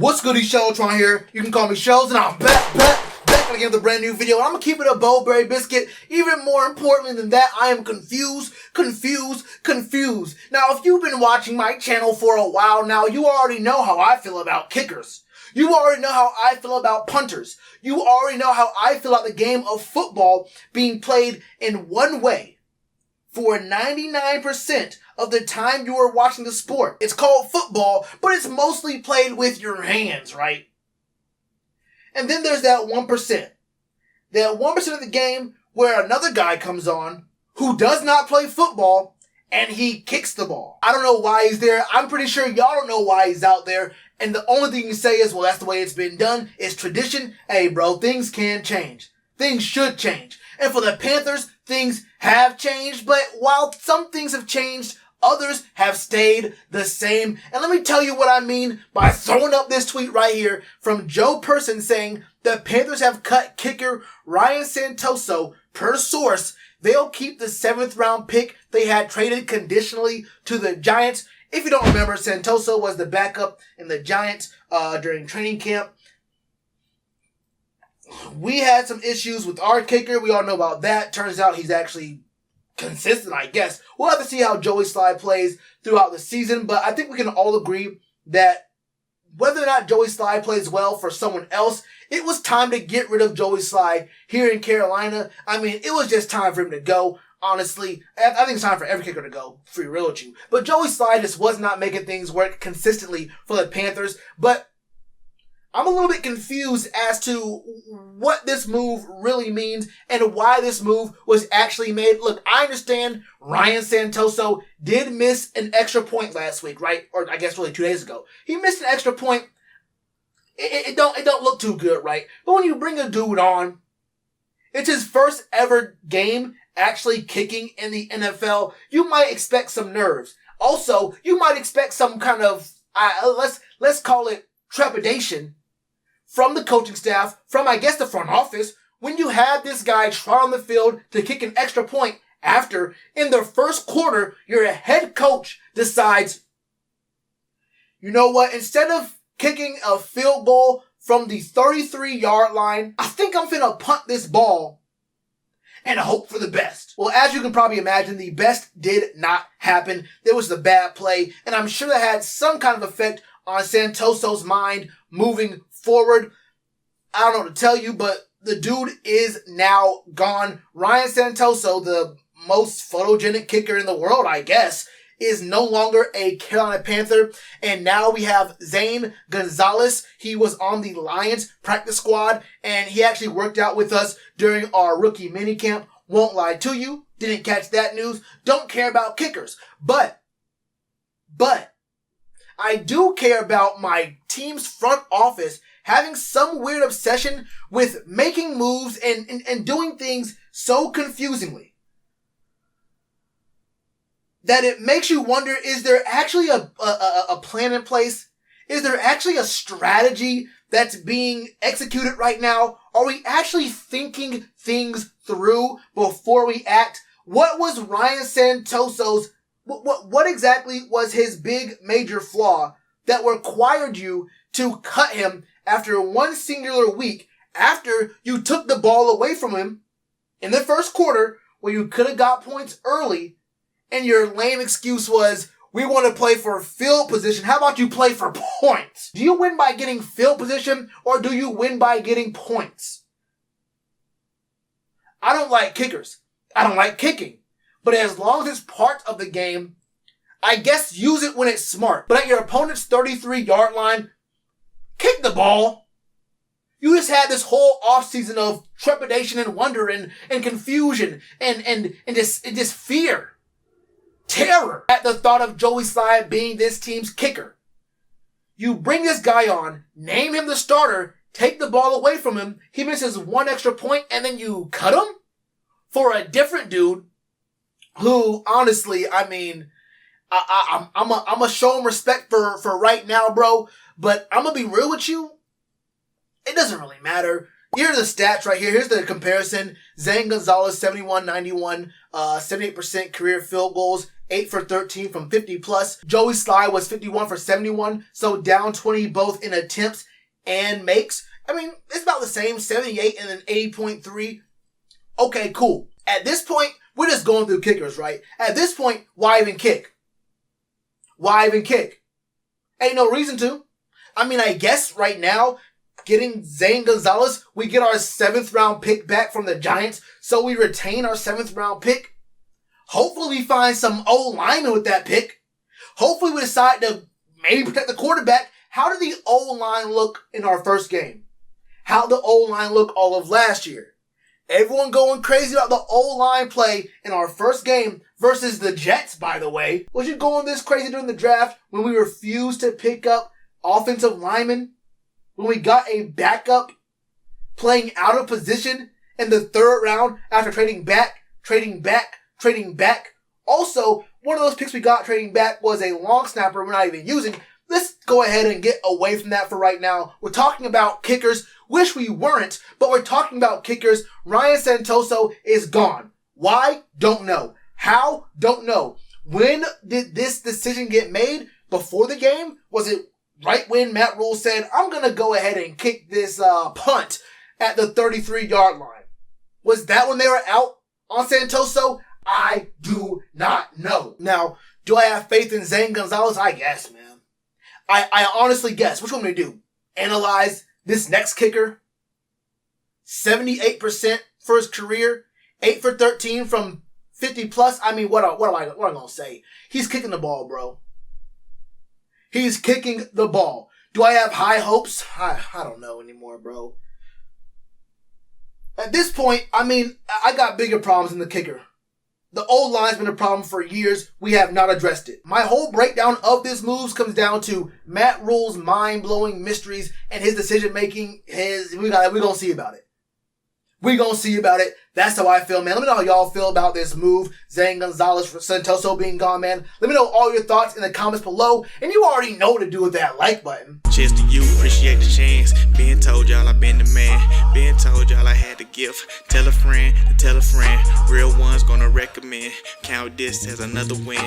What's good, Shellitronnn here. You can call me Shells, and I'm back again with a brand new video. And I'm gonna keep it a Bowberry biscuit. Even more importantly than that, I am confused. Now, if you've been watching my channel for a while now, you already know how I feel about kickers. You already know how I feel about punters. You already know how I feel about the game of football being played in one way for 99% of the time you are watching the sport. It's called football, but it's mostly played with your hands, right? And then there's that 1%. That 1% of the game where another guy comes on who does not play football and he kicks the ball. I don't know why he's there. I'm pretty sure y'all don't know why he's out there. And the only thing you say is, well, that's the way it's been done. It's tradition. Hey, bro, things can change. Things should change. And for the Panthers, things have changed. But while some things have changed, others have stayed the same. And let me tell you what I mean by throwing up this tweet right here from Joe Person saying the Panthers have cut kicker Ryan Santoso. Per source, they'll keep the 7th round pick they had traded conditionally to the Giants. If you don't remember, Santoso was the backup in the Giants during training camp. We had some issues with our kicker. We all know about that. Turns out he's actually consistent, I guess. We'll have to see how Joey Slye plays throughout the season, but I think we can all agree that whether or not Joey Slye plays well for someone else, it was time to get rid of Joey Slye here in Carolina. I mean, it was just time for him to go. Honestly, I think it's time for every kicker to go, to be real with you. But Joey Slye just was not making things work consistently for the Panthers. But I'm a little bit confused as to what this move really means and why this move was actually made. Look, I understand Ryan Santoso did miss an extra point last week, right? Or I guess really 2 days ago. He missed an extra point. It don't look too good, right? But when you bring a dude on, it's his first ever game actually kicking in the NFL, you might expect some nerves. Also, you might expect some kind of, let's call it trepidation from the coaching staff, from I guess the front office, when you have this guy trot on the field to kick an extra point after, in the first quarter, your head coach decides, you know what, instead of kicking a field goal from the 33-yard line, I think I'm finna punt this ball and hope for the best. Well, as you can probably imagine, the best did not happen. There was the bad play, and I'm sure that had some kind of effect on Santoso's mind moving forward. I don't know what to tell you, but the dude is now gone. Ryan Santoso, the most photogenic kicker in the world, I guess, is no longer a Carolina Panther. And now we have Zane Gonzalez. He was on the Lions practice squad, and he actually worked out with us during our rookie minicamp. Won't lie to you, didn't catch that news. Don't care about kickers. But I do care about my team's front office having some weird obsession with making moves and doing things so confusingly that it makes you wonder, is there actually a plan in place? Is there actually a strategy that's being executed right now? Are we actually thinking things through before we act? What was Ryan Santoso's, what exactly was his big major flaw that required you to cut him after one singular week, after you took the ball away from him in the first quarter where you could have got points early? And your lame excuse was, we want to play for field position. How about you play for points? Do you win by getting field position, or do you win by getting points? I don't like kickers. I don't like kicking. But as long as it's part of the game, I guess use it when it's smart. But at your opponent's 33-yard line, kick the ball. You just had this whole offseason of trepidation and wonder and confusion and just fear. Terror at the thought of Joey Slye being this team's kicker. You bring this guy on, name him the starter, take the ball away from him, he misses one extra point, and then you cut him for a different dude who, honestly, I mean, I'm gonna show him respect for right now, bro, but I'm gonna be real with you. It doesn't really matter. Here are the stats right here. Here's the comparison. Zane Gonzalez, 71-91, 78% career field goals, 8 for 13 from 50 plus. Joey Sly was 51 for 71, so down 20 both in attempts and makes. I mean, it's about the same, 78 and then 80.3. Okay, cool. At this point, we're just going through kickers, right? At this point, why even kick? Why even kick? Ain't no reason to. I mean, I guess right now, getting Zane Gonzalez, we get our 7th round pick back from the Giants, so we retain our 7th round pick. Hopefully we find some O-lineman with that pick. Hopefully we decide to maybe protect the quarterback. How did the O-line look in our first game? How did the O-line look all of last year? Everyone going crazy about the O-line play in our first game versus the Jets, by the way. Was you going this crazy during the draft when we refused to pick up offensive linemen? When we got a backup playing out of position in the 3rd round after trading back. Also, one of those picks we got trading back was a long snapper we're not even using. Let's go ahead and get away from that for right now. We're talking about kickers. Wish we weren't, but we're talking about kickers. Ryan Santoso is gone. Why? Don't know. How? Don't know. When did this decision get made? Before the game? Was it right when Matt Rule said, I'm going to go ahead and kick this punt at the 33-yard line? Was that when they were out on Santoso? I do not know. Now, do I have faith in Zane Gonzalez? I guess, man. I honestly guess. Which one do we do? Analyze this next kicker. 78% for his career. 8 for 13 from 50 plus. I mean, what am I going to say? He's kicking the ball, bro. He's kicking the ball. Do I have high hopes? I don't know anymore, bro. At this point, I mean, I got bigger problems than the kicker. The O-line's been a problem for years. We have not addressed it. My whole breakdown of this moves comes down to Matt Rule's mind-blowing mysteries and his decision-making. We gonna see about it. We gonna see about it. That's how I feel, man. Let me know how y'all feel about this move. Zane Gonzalez for Santoso being gone, man. Let me know all your thoughts in the comments below. And you already know what to do with that like button. Cheers to you, appreciate the chance. Been told y'all I been the man. Been told y'all I had the gift. Tell a friend to tell a friend. Real ones gonna recommend. Count this as another win.